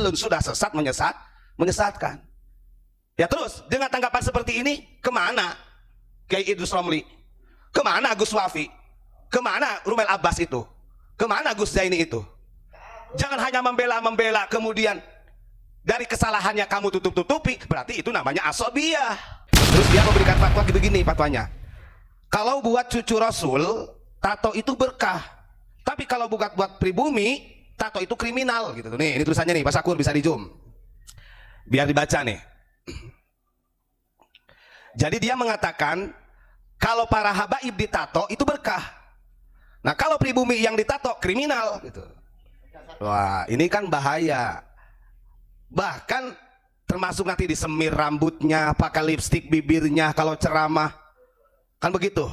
batilun, sudah sesat, menyesatkan. Ya terus dengan tanggapan seperti ini kemana Kiai Idrus Romli, kemana Gus Wafi, kemana Rumel Abbas itu, kemana Gus Zaini itu? Jangan hanya membela kemudian dari kesalahannya kamu tutup-tutupi, berarti itu namanya asobiyah. Terus dia memberikan fatwa begini fatwanya, kalau buat cucu Rasul tato itu berkah, tapi kalau buat pribumi tato itu kriminal gitu. Nih ini tulisannya nih, Pak Sakur bisa di zoom biar dibaca nih. Jadi dia mengatakan kalau para habaib ditato itu berkah, nah kalau pribumi yang ditato kriminal gitu. Wah ini kan bahaya, bahkan termasuk nanti disemir rambutnya, pakai lipstik bibirnya kalau ceramah, kan begitu.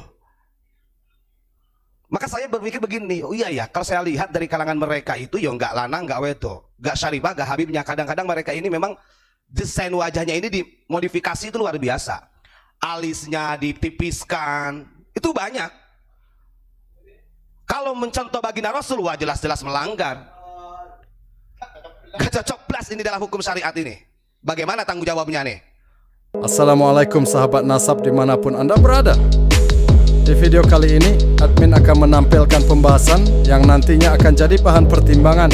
Maka saya berpikir begini, oh iya ya, kalau saya lihat dari kalangan mereka itu ya nggak lanang, nggak wedo, nggak syarifah, nggak habibnya. Kadang-kadang mereka ini memang desain wajahnya ini dimodifikasi itu luar biasa. Alisnya ditipiskan, itu banyak. Kalau mencontoh baginda Rasul, wah jelas-jelas melanggar. Gak cocok plus ini dalam hukum syariat ini. Bagaimana tanggung jawabnya nih? Assalamualaikum sahabat nasab dimanapun Anda berada. Di video kali ini, admin akan menampilkan pembahasan yang nantinya akan jadi bahan pertimbangan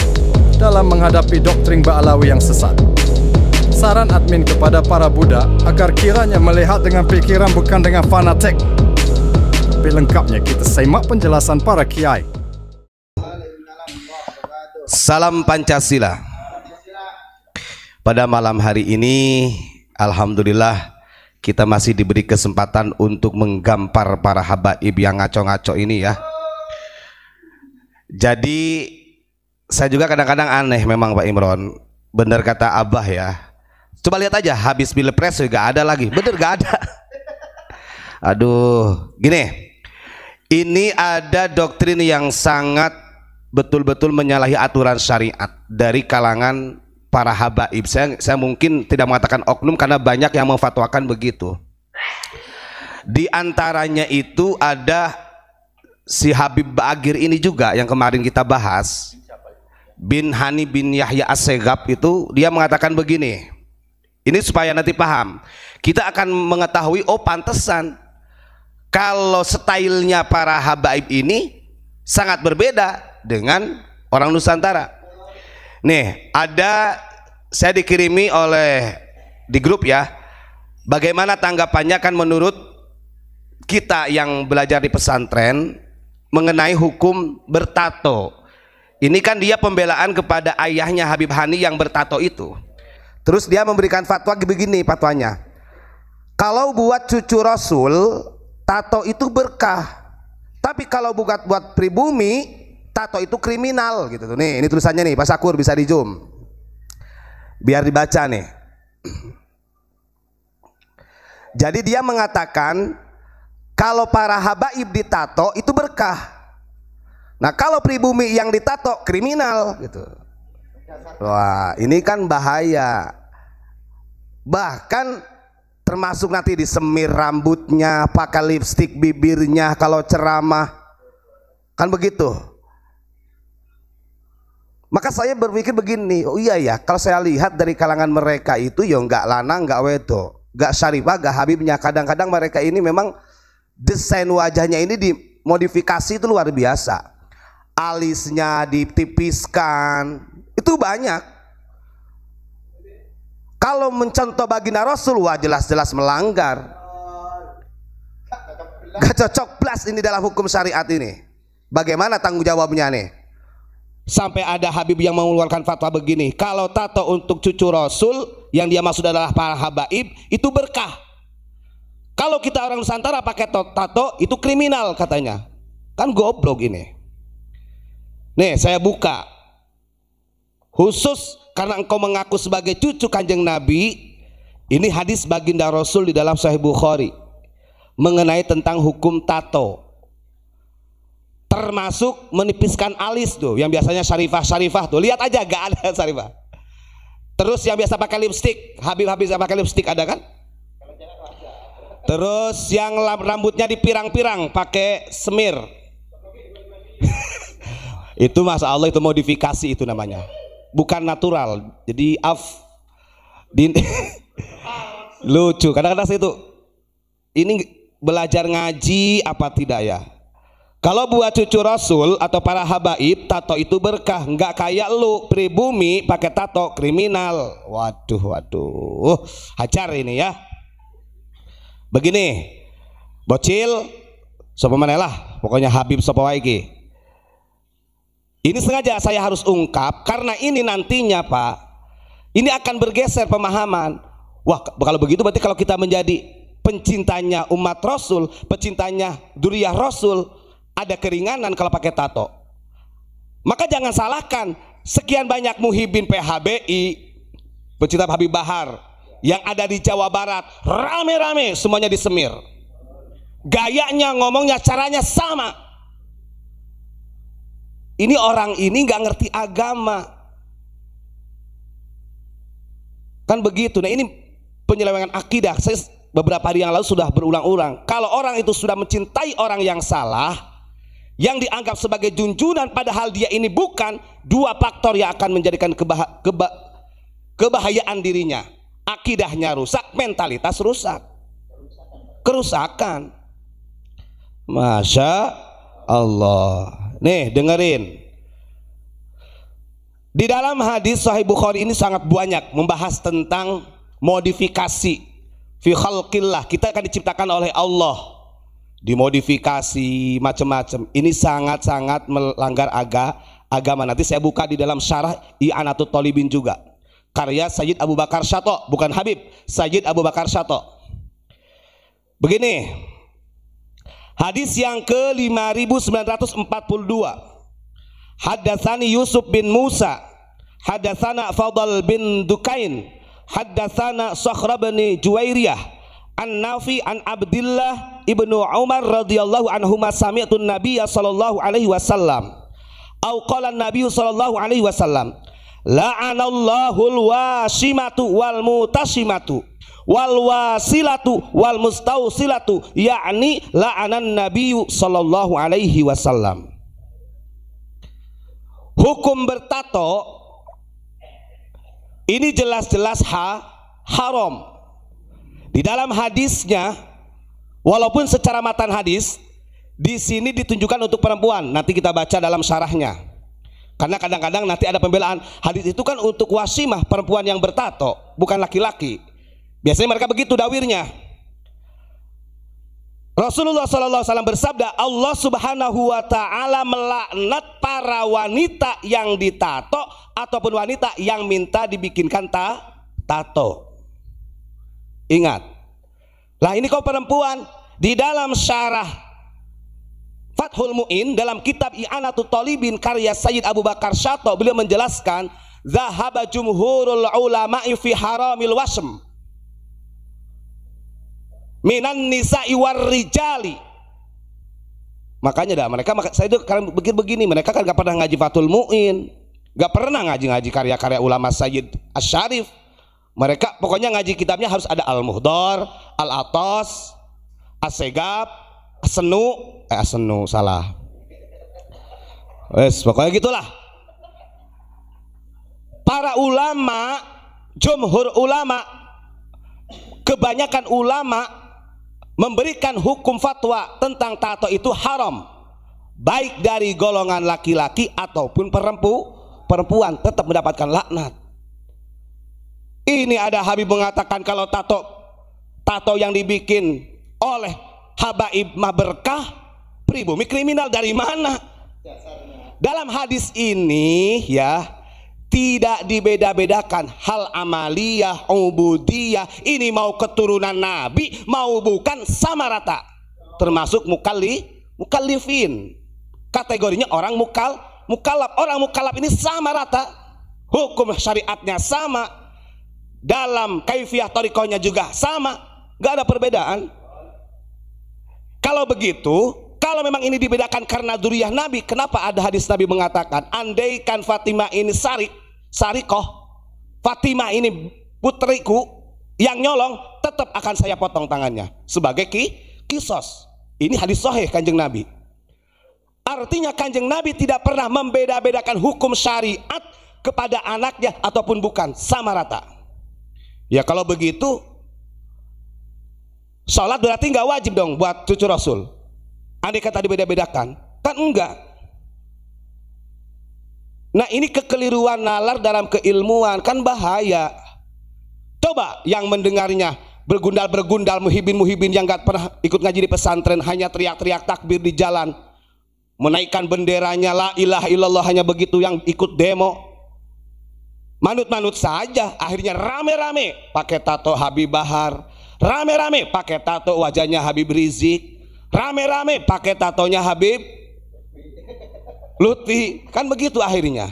dalam menghadapi doktrin Ba'alawi yang sesat. Saran admin kepada para budak agar kiranya melihat dengan pikiran bukan dengan fanatik. Lebih lengkapnya kita simak penjelasan para kiai. Salam Pancasila. Pada malam hari ini alhamdulillah kita masih diberi kesempatan untuk menggampar para habaib yang ngaco-ngaco ini ya. Jadi saya juga kadang-kadang aneh memang Pak Imron. Benar kata Abah ya. Coba lihat aja, habis pilpres juga ada lagi, bener gak ada. Aduh, gini, ini ada doktrin yang sangat betul-betul menyalahi aturan syariat dari kalangan para habaib. Saya mungkin tidak mengatakan oknum karena banyak yang memfatwakan begitu. Di antaranya itu ada si Habib Bagir ini juga yang kemarin kita bahas, bin Hani bin Yahya As-Segab itu, dia mengatakan begini. Ini supaya nanti paham, kita akan mengetahui, oh pantesan kalau stylenya para habaib ini sangat berbeda dengan orang Nusantara. Nih ada, saya dikirimi oleh di grup ya, bagaimana tanggapannya kan menurut kita yang belajar di pesantren mengenai hukum bertato. Ini kan dia pembelaan kepada ayahnya Habib Hani yang bertato itu. Terus dia memberikan fatwa begini fatwanya, kalau buat cucu Rasul tato itu berkah, tapi kalau buat pribumi tato itu kriminal gitu. Nih ini tulisannya nih, Pak Sakur bisa di zoom biar dibaca nih. Jadi dia mengatakan kalau para habaib ditato itu berkah, nah kalau pribumi yang ditato kriminal gitu. Wah ini kan bahaya, bahkan termasuk nanti disemir rambutnya, pakai lipstik bibirnya kalau ceramah, kan begitu. Maka saya berpikir begini, oh iya ya, kalau saya lihat dari kalangan mereka itu ya nggak lanang, nggak wedo, nggak syarifah, nggak habibnya. Kadang-kadang mereka ini memang desain wajahnya ini dimodifikasi itu luar biasa. Alisnya ditipiskan, itu banyak. Kalau mencontoh baginda Rasul, wah jelas-jelas melanggar. Gak cocok plus ini dalam hukum syariat ini. Bagaimana tanggung jawabnya nih? Sampai ada habib yang mengeluarkan fatwa begini, kalau tato untuk cucu Rasul yang dia maksud adalah para habaib itu berkah, kalau kita orang Nusantara pakai tato itu kriminal katanya. Kan goblok ini. Nih saya buka, khusus karena engkau mengaku sebagai cucu kanjeng Nabi, ini hadis baginda Rasul di dalam Sahih Bukhari mengenai tentang hukum tato, termasuk menipiskan alis tuh, yang biasanya syarifah tuh, lihat aja gak ada syarifah. Terus yang biasa pakai lipstik, habib-habib pakai lipstik ada kan? Terus yang rambutnya dipirang-pirang pakai semir. Itu masya Allah itu modifikasi itu namanya. bukan natural. Jadi lucu. Kadang-kadang saya itu ini belajar ngaji apa tidak ya? Kalau buat cucu Rasul atau para habaib, tato itu berkah. Nggak kayak lu pribumi pakai tato, kriminal. Waduh, hajar ini ya. Begini, bocil, sopo manelah, pokoknya Habib sopo wae. Ini sengaja saya harus ungkap karena ini nantinya Pak, ini akan bergeser pemahaman. Wah, kalau begitu berarti kalau kita menjadi pencintanya umat Rasul, pecintanya dzurriyyah Rasul, ada keringanan kalau pakai tato. Maka jangan salahkan sekian banyak muhibin PHBI, pecinta Habib Bahar yang ada di Jawa Barat, rame-rame semuanya disemir. Gayanya, ngomongnya, caranya sama. Ini orang ini nggak ngerti agama. Kan begitu. Nah, ini penyelewengan akidah. Saya beberapa hari yang lalu sudah berulang-ulang. Kalau orang itu sudah mencintai orang yang salah, yang dianggap sebagai junjungan padahal dia ini bukan, dua faktor yang akan menjadikan kebahayaan dirinya. Akidahnya rusak, mentalitas rusak, kerusakan. Masya Allah. Nih dengerin, di dalam hadis Sahih Bukhari ini sangat banyak membahas tentang modifikasi fi khalqillah. Kita akan diciptakan oleh Allah, dimodifikasi macam-macam. Ini sangat-sangat melanggar agama. Nanti saya buka di dalam syarah I'anatul Thalibin juga, karya Sayyid Abu Bakar Syato, bukan Habib, Sayyid Abu Bakar Syato. Begini, hadis yang ke-5942. Haddatsani Yusuf bin Musa, haddatsana Fadl bin Dukain, haddatsana Sakhr bin Juwairiyah, an Nafi an Abdillah ibnu Umar radhiyallahu anhuma sami'tu Nabiyya sallallahu alaihi wasallam au qala Nabiyyu sallallahu alaihi wasallam la'anallahul wasimatu wal mutasimatu wal wasilatu wal mustausilatu, yakni la'anan Nabiyyu sallallahu alaihi wasallam. Hukum bertato ini jelas-jelas haram. Di dalam hadisnya, walaupun secara matan hadis di sini ditunjukkan untuk perempuan, nanti kita baca dalam syarahnya. Karena kadang-kadang nanti ada pembelaan, hadis itu kan untuk wasimah, perempuan yang bertato, bukan laki-laki. Biasanya mereka begitu dawirnya. Rasulullah SAW bersabda, Allah Subhanahu wa ta'ala melaknat para wanita yang ditato ataupun wanita yang minta dibikinkan tato. Ingat. Lah ini kau perempuan, di dalam syarah Fathul Mu'in dalam kitab I'anatul Thalibin karya Sayyid Abu Bakar Syato, beliau menjelaskan, zahaba jumhurul ulama'i fi haramil wasm minan nisa'i war rijali. Makanya dah mereka, saya itu karena begini, mereka kan gak pernah ngaji Fathul Mu'in, gak pernah ngaji karya-karya ulama Sayyid Asy-Syarif. Mereka pokoknya ngaji kitabnya harus ada Al-Muhdar, Al-Atas, As-Segab, As-Senu, salah. Wes, pokoknya gitulah. Para ulama, jumhur ulama, kebanyakan ulama memberikan hukum fatwa tentang tato itu haram, baik dari golongan laki-laki ataupun perempuan, tetap mendapatkan laknat. Ini ada Habib mengatakan kalau tato yang dibikin oleh habaib mah berkah, pribumi kriminal dari mana? Dalam hadis ini ya tidak dibeda-bedakan hal amaliyah, ubudiyah, ini mau keturunan Nabi mau bukan, sama rata. Termasuk mukallifin, kategorinya orang mukallaf. Orang mukallaf ini sama rata, hukum syariatnya sama, dalam kaifiyah thariqahnya juga sama, gak ada perbedaan. Kalau begitu, kalau memang ini dibedakan karena dzurriyyah Nabi, kenapa ada hadis Nabi mengatakan, andaikan Fatimah ini Sarikoh, Fatimah ini putriku yang nyolong, tetap akan saya potong tangannya sebagai kisos. Ini hadis sahih Kanjeng Nabi. Artinya Kanjeng Nabi tidak pernah membeda-bedakan hukum syariat kepada anaknya ataupun bukan, sama rata. Ya kalau begitu sholat berarti nggak wajib dong buat cucu Rasul. Andai kata dibeda-bedakan, kan enggak. Nah ini kekeliruan nalar dalam keilmuan, kan bahaya. Coba yang mendengarnya bergundal-bergundal, muhibin yang gak pernah ikut ngaji di pesantren, hanya teriak-teriak takbir di jalan, menaikkan benderanya la ilaha illallah, hanya begitu yang ikut demo, manut-manut saja. Akhirnya rame-rame pakai tato Habib Bahar, rame-rame pakai tato wajahnya Habib Rizik, rame-rame pakai tatonya Habib Lutfi. Kan begitu akhirnya,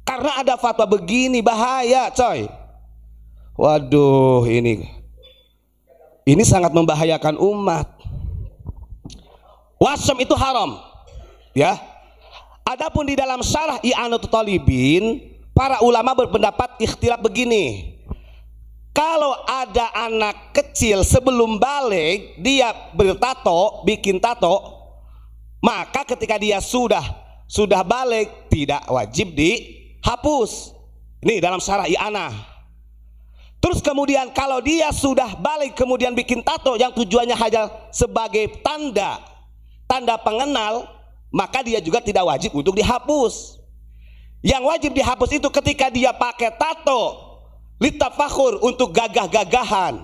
karena ada fatwa begini. Bahaya coy. Waduh, ini sangat membahayakan umat. Wasam itu haram, ya. Adapun di dalam syarah I'anatul Talibin, para ulama berpendapat ikhtilaf begini. Kalau ada anak kecil sebelum balik dia bertato, bikin tato, maka ketika dia sudah balik tidak wajib dihapus. Ini dalam syarah I'anah. Terus kemudian kalau dia sudah balik kemudian bikin tato yang tujuannya hanya sebagai tanda pengenal, maka dia juga tidak wajib untuk dihapus. Yang wajib dihapus itu ketika dia pakai tato litafakhur, untuk gagah-gagahan,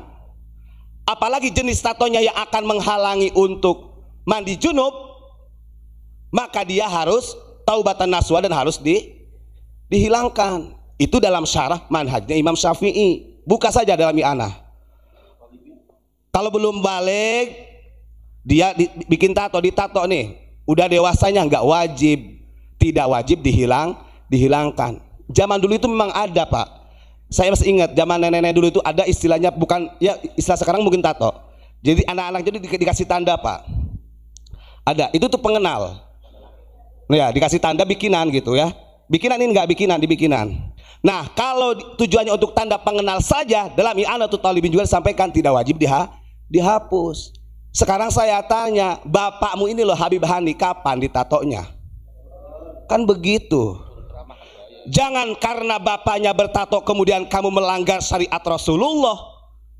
apalagi jenis tatonya yang akan menghalangi untuk mandi junub, maka dia harus taubatan nasuha dan harus dihilangkan. Itu dalam syarah manhajnya Imam Syafi'i. Buka saja dalam I'anah. Kalau belum balik dia bikin tato, ditato nih, udah dewasanya nggak wajib, tidak wajib dihilangkan. Zaman dulu itu memang ada Pak. Saya masih ingat zaman nenek-nenek dulu itu ada istilahnya, bukan ya istilah sekarang mungkin tato. Jadi anak-anak jadi dikasih tanda Pak. Ada, itu tuh pengenal. Ya dikasih tanda bikinan gitu ya. Bikinan ini nggak bikinan, dibikinan. Nah kalau tujuannya untuk tanda pengenal saja, dalam I'anatul Talibin juga disampaikan tidak wajib dihapus. Sekarang saya tanya, bapakmu ini loh Habib Hani, kapan ditatonya? Kan begitu. Jangan karena bapaknya bertato kemudian kamu melanggar syariat Rasulullah.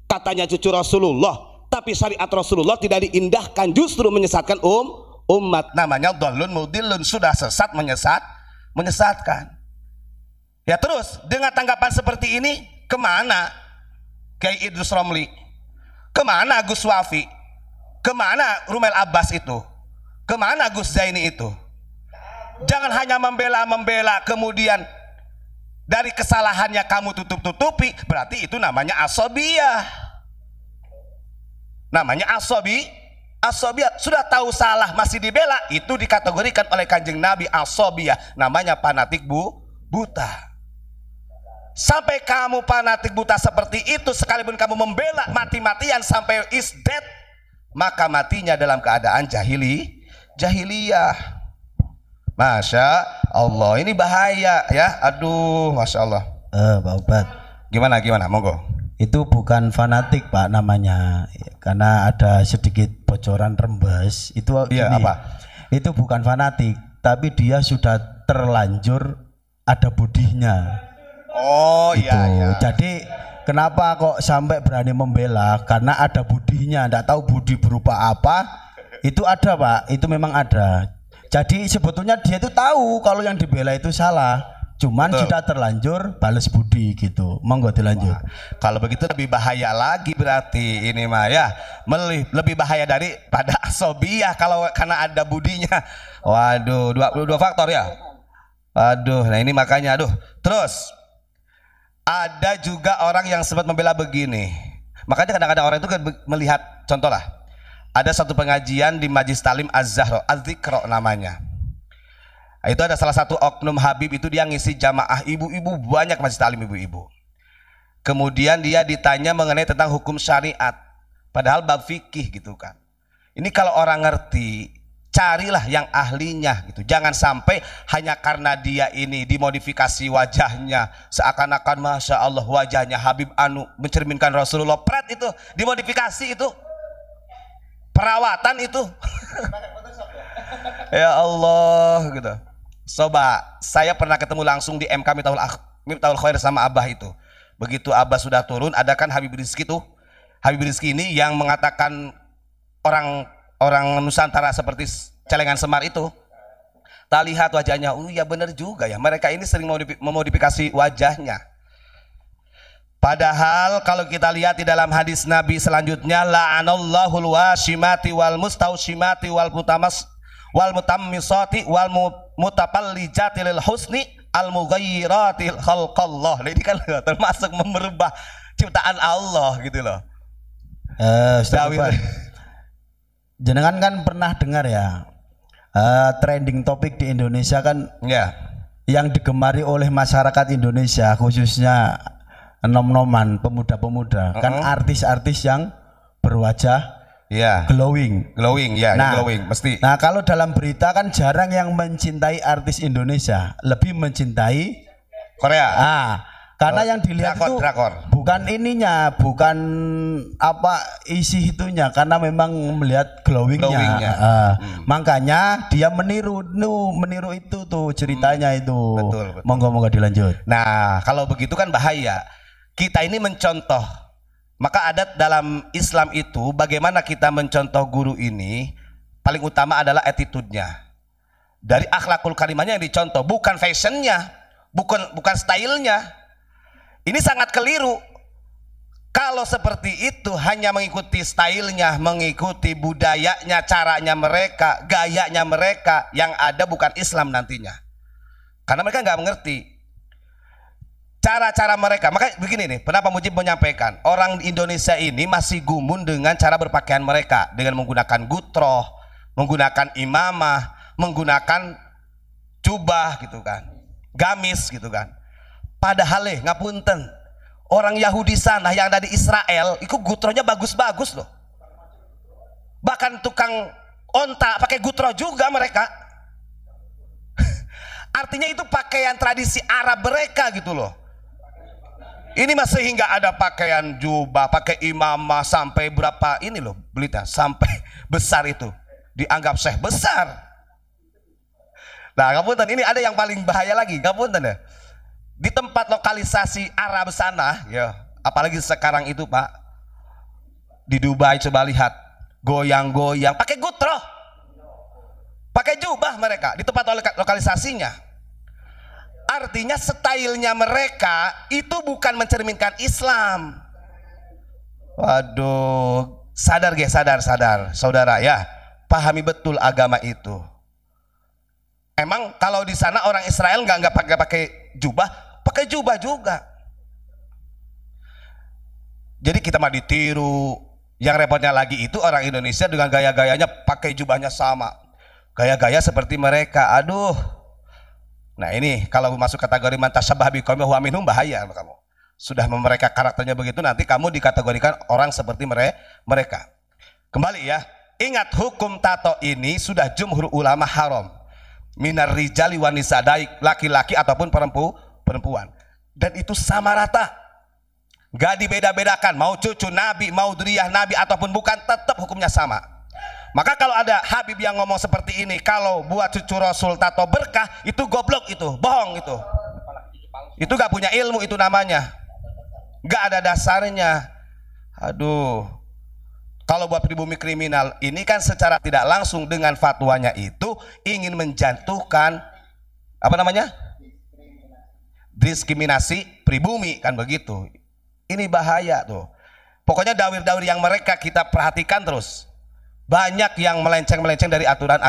Katanya cucu Rasulullah, tapi syariat Rasulullah tidak diindahkan, justru menyesatkan umat. Namanya dhalun mudillun, sudah sesat, menyesatkan. Ya terus dengan tanggapan seperti ini kemana Kiai Idrus Romli, kemana Gus Wafi, kemana Rumel Abbas itu, kemana Gus Zaini itu? Jangan hanya membela kemudian dari kesalahannya kamu tutup-tutupi, berarti itu namanya asobiyah. Namanya asobiyah. Sudah tahu salah masih dibela, itu dikategorikan oleh Kanjeng Nabi asobiyah, namanya fanatik buta. Sampai kamu fanatik buta seperti itu, sekalipun kamu membela mati-matian sampai is dead, maka matinya dalam keadaan jahiliyah. Masya Allah, ini bahaya ya. Aduh, Masya Allah. Pak Ubat, Gimana monggo. itu bukan fanatik Pak namanya, karena ada sedikit bocoran rembes. Itu Iya, gini, apa? itu bukan fanatik, tapi dia sudah terlanjur ada budinya. Oh Itu. iya. Jadi kenapa kok sampai berani membela? Karena ada budinya. Nggak tahu budi berupa apa. Itu ada Pak, itu memang ada. Jadi sebetulnya dia itu tahu kalau yang dibela itu salah, cuman Betul. sudah terlanjur balas budi gitu. Monggo dilanjut. Kalau begitu lebih bahaya lagi berarti ini mah ya, lebih bahaya daripada asobiyah kalau karena ada budinya. Waduh, dua faktor ya. Aduh, nah ini makanya aduh. Terus ada juga orang yang sempat membela begini. Makanya kadang-kadang orang itu kan melihat, contoh lah, ada satu pengajian di Majlis Talim Az-Zahra, Az-Zikra namanya. Itu ada salah satu oknum Habib, itu dia ngisi jamaah ibu-ibu, banyak Majlis Talim ibu-ibu. Kemudian dia ditanya mengenai tentang hukum syariat, padahal bab fikih gitu kan. Ini kalau orang ngerti, carilah yang ahlinya gitu. Jangan sampai hanya karena dia ini dimodifikasi wajahnya seakan-akan Masya Allah wajahnya Habib Anu mencerminkan Rasulullah, pret itu dimodifikasi, itu perawatan itu. Ya Allah gitu. Coba, saya pernah ketemu langsung di MK Miftahul Khair sama Abah itu. Begitu Abah sudah turun, ada kan Habib Rizki tuh. Habib Rizki ini yang mengatakan orang Nusantara seperti celengan semar itu. Tak lihat wajahnya, oh ya benar juga ya, mereka ini sering memodifikasi wajahnya. Padahal kalau kita lihat di dalam hadis Nabi selanjutnya, la'anallahul washimati wal mustaushimati wal mutammisati wal mutapallijati lil husni al mughayyiratil khalqallah. Ini kan termasuk merubah ciptaan Allah gitu loh. Jenengan kan pernah dengar ya, trending topik di Indonesia kan ya, yang digemari oleh masyarakat Indonesia khususnya nom-noman pemuda-pemuda kan artis-artis yang berwajah glowing ya, glowing mesti. Nah kalau dalam berita kan jarang yang mencintai artis Indonesia, lebih mencintai Korea. Karena yang dilihat drakor. Bukan ininya, bukan apa isi itunya, karena memang melihat glowingnya. Makanya dia meniru itu tuh ceritanya itu. Betul. Monggo dilanjut. Nah kalau begitu kan bahaya. Kita ini mencontoh. Maka adat dalam Islam itu bagaimana kita mencontoh guru ini, paling utama adalah attitude-nya. Dari akhlakul karimahnya yang dicontoh, bukan fashionnya, bukan stylenya. Ini sangat keliru. Kalau seperti itu hanya mengikuti stylenya, mengikuti budayanya, caranya mereka, gayanya mereka, yang ada bukan Islam nantinya. Karena mereka nggak mengerti cara-cara mereka. Makanya begini nih, kenapa Mujib menyampaikan, orang Indonesia ini masih gumun dengan cara berpakaian mereka, dengan menggunakan gutroh, menggunakan imamah, menggunakan jubah gitu kan, gamis gitu kan. Padahal ngapunten, orang Yahudi sana yang ada di Israel itu gutronya bagus-bagus loh. Bahkan tukang onta pakai gutro juga mereka. Artinya itu pakaian tradisi Arab mereka gitu loh. Ini masih hingga ada pakaian jubah, pakai imamah sampai berapa ini loh berita, sampai besar itu dianggap syekh besar. Nah ngapunten, ini ada yang paling bahaya lagi, ngapunten ya. Di tempat lokalisasi Arab sana ya, apalagi sekarang itu Pak, di Dubai coba lihat, goyang-goyang pakai gutro, pakai jubah mereka di tempat lokalisasinya. Artinya stylenya mereka itu bukan mencerminkan Islam. Waduh, sadar saudara ya, pahami betul agama itu. Emang kalau di sana orang Israel nggak pakai jubah, pakai jubah juga. Jadi kita mah ditiru. Yang repotnya lagi itu orang Indonesia dengan gaya-gayanya pakai jubahnya sama, gaya-gaya seperti mereka. Aduh. Nah ini kalau masuk kategori man tasyabbah biqaumin huwa minhum, bahaya kamu. Sudah mereka karakternya begitu, nanti kamu dikategorikan orang seperti mereka. Kembali ya, ingat hukum tato ini sudah jumhur ulama haram. Minar rijali wan nisa, laki-laki ataupun perempuan, dan itu sama rata, gak dibeda-bedakan, mau cucu Nabi, mau duriyah Nabi ataupun bukan, tetap hukumnya sama. Maka kalau ada Habib yang ngomong seperti ini, kalau buat cucu Rasul tato berkah, itu goblok, itu bohong, itu gak punya ilmu, itu namanya gak ada dasarnya. Aduh, kalau buat pribumi kriminal ini kan secara tidak langsung dengan fatwanya itu ingin menjatuhkan apa namanya, diskriminasi pribumi kan begitu. Ini bahaya tuh. Pokoknya dawir-dawir yang mereka kita perhatikan terus. Banyak yang melenceng-melenceng dari aturan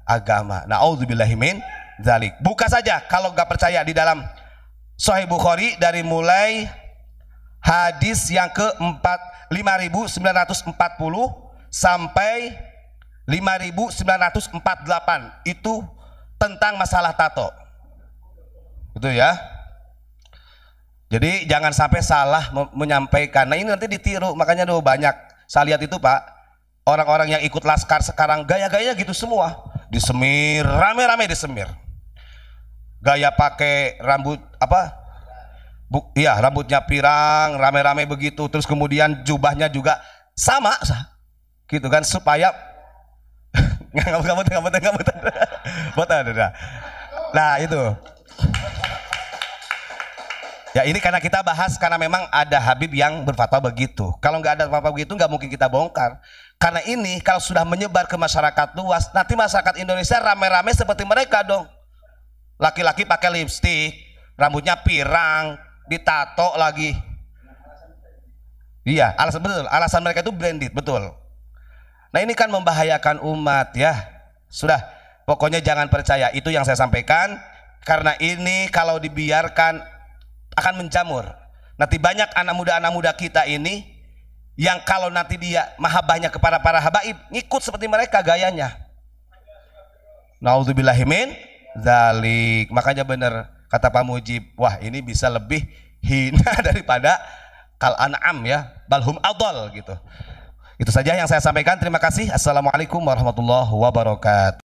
agama. Na'udzubillahi min dzalik. Buka saja kalau nggak percaya di dalam Sahih Bukhari dari mulai hadis yang ke 5940 sampai 5948 itu tentang masalah tato. Itu ya. Jadi jangan sampai salah menyampaikan. Nah ini nanti ditiru, makanya banyak saya lihat itu Pak, orang-orang yang ikut laskar sekarang gaya-gayanya gitu semua, disemir, rame-rame disemir, gaya pakai rambut apa, iya rambutnya pirang, rame-rame begitu, terus kemudian jubahnya juga sama, gitu kan, supaya Nah itu. Ya ini karena kita bahas karena memang ada Habib yang berfatwa begitu. Kalau nggak ada fatwa begitu nggak mungkin kita bongkar. Karena ini kalau sudah menyebar ke masyarakat luas, nanti masyarakat Indonesia rame-rame seperti mereka dong. Laki-laki pakai lipstik, rambutnya pirang, ditato lagi. Iya, alasan betul. Alasan mereka itu branded, betul. Nah ini kan membahayakan umat ya. Sudah, pokoknya jangan percaya. Itu yang saya sampaikan. Karena ini kalau dibiarkan akan menjamur. Nanti banyak anak muda kita ini yang kalau nanti dia mahabbahnya kepada para habaib ngikut seperti mereka gayanya. Naudzubillahimin dzalik. Makanya benar kata Pak Mujib, wah ini bisa lebih hina daripada kal an'am ya, balhum adol gitu. Itu saja yang saya sampaikan. Terima kasih. Assalamualaikum warahmatullahi wabarakatuh.